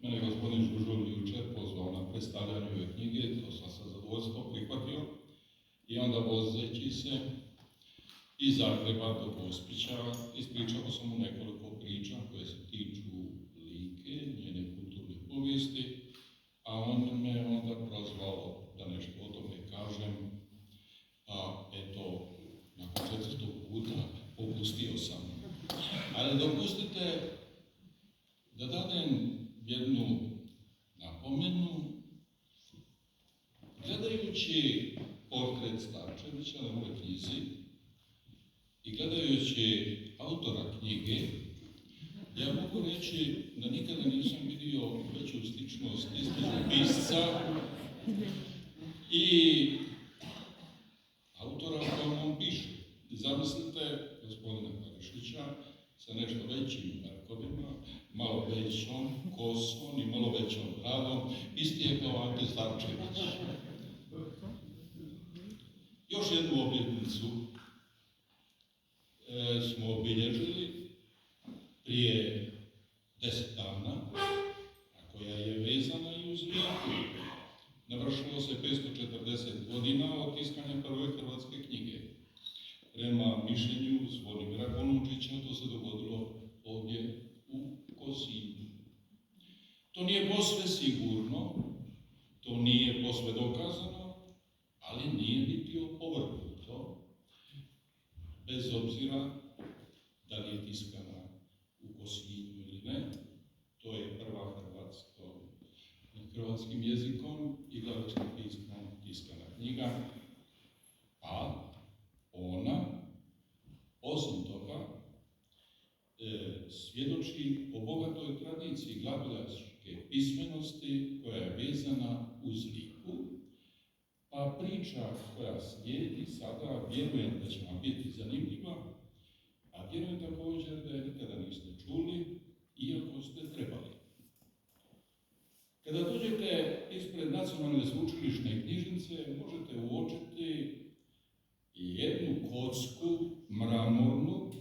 Mene je gospodin Žužul jučer pozvao na predstavljanje ove knjige, to sam sa zadovoljstvom prihvatio. I onda vozeći se iz Zagreba do Gospića, ispričao sam mu nekoliko priča koje se tiču Like, njene kulturne povijesti, a on me onda prozvao da nešto o tome kažem, a eto, nakon 4. puta popustio sam. Ali dopustite da dadem jednu napomenu. Gledajući portret Starčevića na ovoj knjizi i gledajući autora knjige, ja mogu reći da nikada nisam vidio veću sličnost između pisca i autora o kojem on piše. Zamislite gospodina Karišića sa nešto većim brkovima, malo većom kosom i malo većom bradom, isti je kao Ante Starčević. Još jednu obljetnicu smo obilježili prije 10 dana, a koja je vezana i uz Liku. Navršilo se 540 godina od tiskanja prve hrvatske knjige. Prema mišljenju Zvonimira Konundžića, to se dogodilo ovdje u Kosinju. To nije posve sigurno, to nije posve dokazano, ali nije niti opovrgnuto, bez obzira da li je tiskana u Kosinju ili ne. To je prva hrvatskim jezikom i glagolskim pismom tiskana knjiga, a ona, osim toga, svjedoči o bogatoj tradiciji glagoljačke pismenosti koja je vezana uz Liku, pa priča koja slijedi sada, vjerujem da će vam biti zanimljiva, a vjerujem također da je nikada niste čuli, iako ste trebali. Kada dođete ispred Nacionalne sveučilišne knjižnice, možete uočiti jednu kocku mramornu.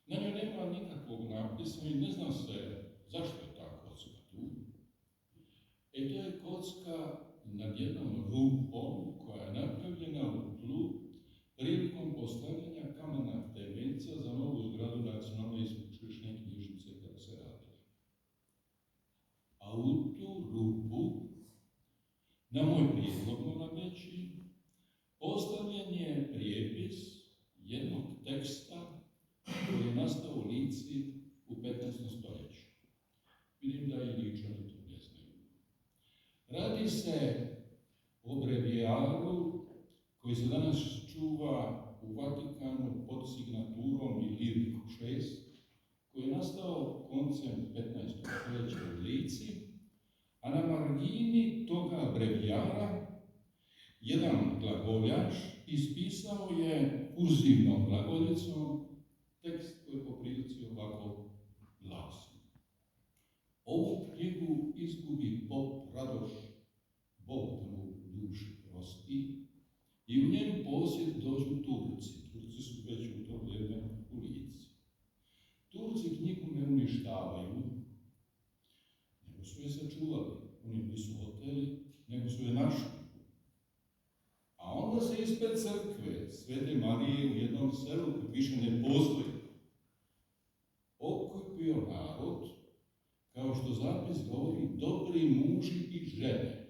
Na njoj nema nikakvog napisa i ne zna se zašto je ta kocka tu. To je kocka nad jednom rupom koja je napravljena u tlu prilikom postavljanja kamena temeljca za novu zgradu Nacionalne sveučilišne knjižnice kada se radila. A u tu rupu, na moj prijedlog moram reći, postavljen je prijepis jednog teksta koji je nastao u Lici u 15. stoljeću. Vidim da i Ličani to ne znaju. Radi se o brevijaru koji se danas čuva u Vatikanu pod signaturom Ilirij VI, koji je nastao koncem 15. stoljeća u Lici, a na margini toga brevijara jedan glagoljaš ispisao je kurzivnom glagoljicom tekst koji je po prilici ovako glasi. Ovu knjigu izgubi pop Radoš, Bog da mu duši prosti, i u njen posjed dođu Turci. Turci su već u to vrijeme u Lici. Turci knjigu ne uništavaju, nego su je sačuvali. Oni nisu oteli, nego su je našli. A onda se ispred crkve Svete Marije u jednom selu, koji više ne postoji, okupio narod, kao što zapis govori, dobri muži i žene.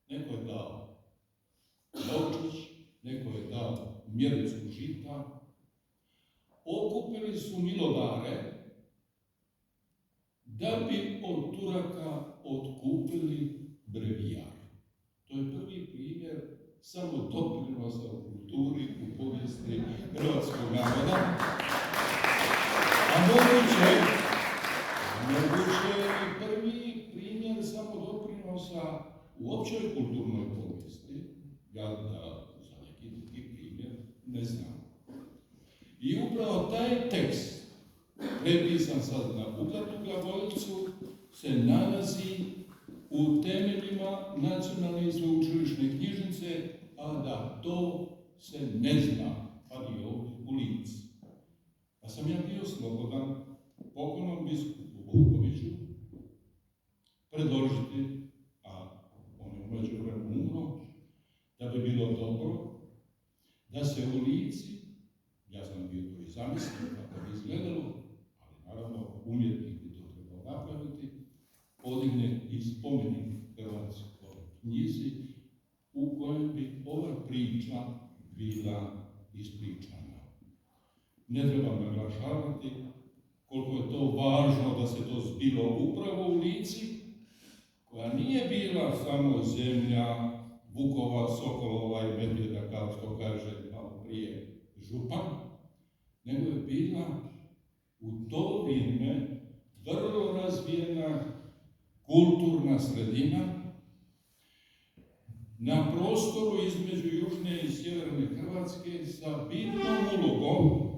Neko je dao novčić, neko je dao mjericu žita, okupili su milodare da bi od Turaka otkupili brevijar. To je prvi primjer samo doprinosa u kulturi, u povijesti hrvatskog naroda. A moguće i prvi primjer samo doprinosa u općoj kulturnoj povijesti. Ja da za neki drugi primjer ne znam. I upravo taj tekst, prepisan sad na uglatu glagoljicu, se nalazi u temeljima Nacionalne sveučilišne knjižnice, a da to se ne zna, pa i ovdje u Lici. Pa sam ja bio slobodan pokojnom biskupu Bogoviću se u Lici, ja sam bio to i zamislio kako bi izgledalo, ali naravno umjetnik bi to trebao napraviti, podigne i spomenik hrvatskoj knjizi u kojem bi ova priča bila ispričana. Ne trebam naglašavati koliko je to važno da se to zbilo upravo u Lici, koja nije bila samo zemlja vukova, sokolova i medvjeda, kao što kaže malo prije župan, nego je bila u to vrijeme vrlo razvijena kulturna sredina na prostoru između južne i sjeverne Hrvatske sa bitnom ulogom,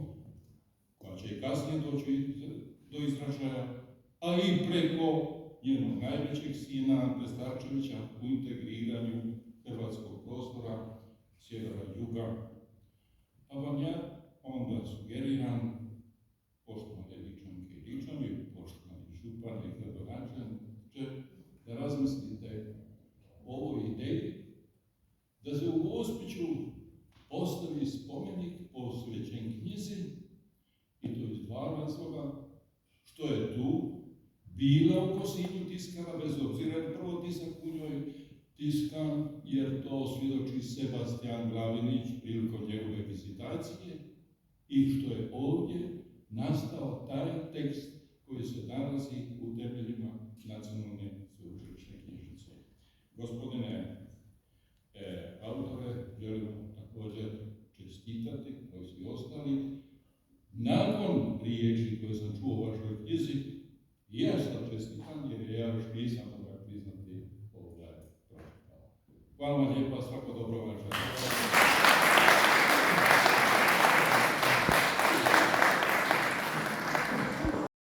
koja će i kasnije doći do izražaja, a i preko njenog najvećeg sina Ante Starčevića u integriranju hrvatskog prostora, sjevera i juga. Pa vam ja onda sugeriram, poštovane Ličanke i Ličani, poštovani župani i gradonačelniče, da razmislite o ovoj ideji, da se u Gospiću postavi spomenik posvećen knjizi, i to iz dva razloga, što je tu bila u Kosinju tiskana, bez obzira je prvo tisak u njoj tiskan, jer to svjedoči Sebastian Glavinić prilikom njegove vizitacije, i što je ovdje nastao taj tekst koji se nalazi u temeljima Nacionalne sveučilišne knjižnice. Gospodine autore, želim također čestitati, kao i svi ostali. Nakon riječi koje sam čuo u vašoj knjizi, ja sam čestitan, jer ja još nisam mogao priznati ovaj prošao. Hvala vam lijepa, svako dobro vam želim.